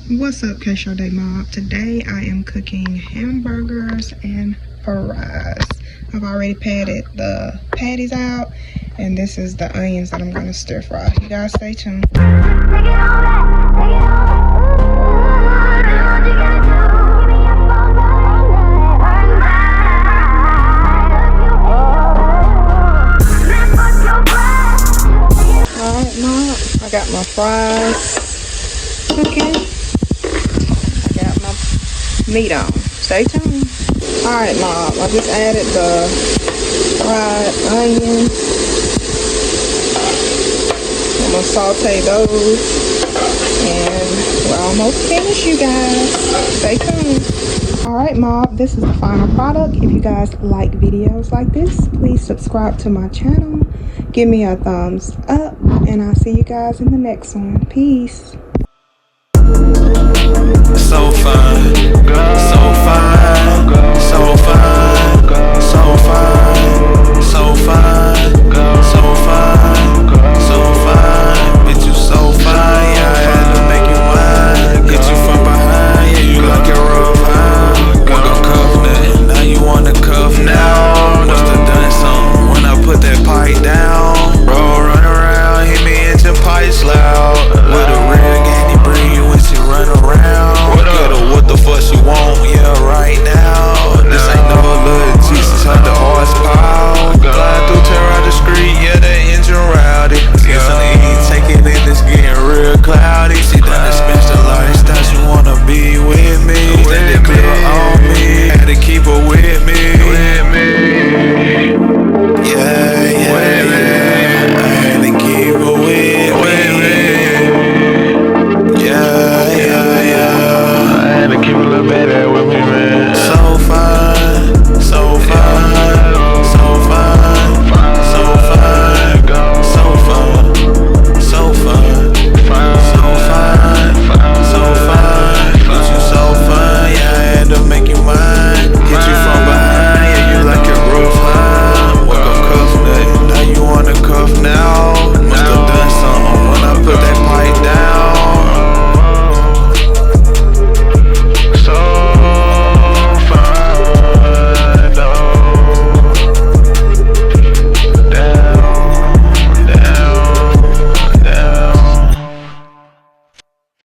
What's up, K Day Mob? Today I am cooking hamburgers and fries. I've already patted the patties out, and this is the onions that I'm going to stir fry. You guys stay tuned. Alright, Mom, I got my fries cooking. Meat on. Stay tuned. Alright, Mom, I just added the fried onions. I'm gonna saute those, and we're almost finished, you guys. Stay tuned. Alright, Mom, this is the final product. If you guys like videos like this, please subscribe to my channel, give me a thumbs up, and I'll see you guys in the next one. Peace.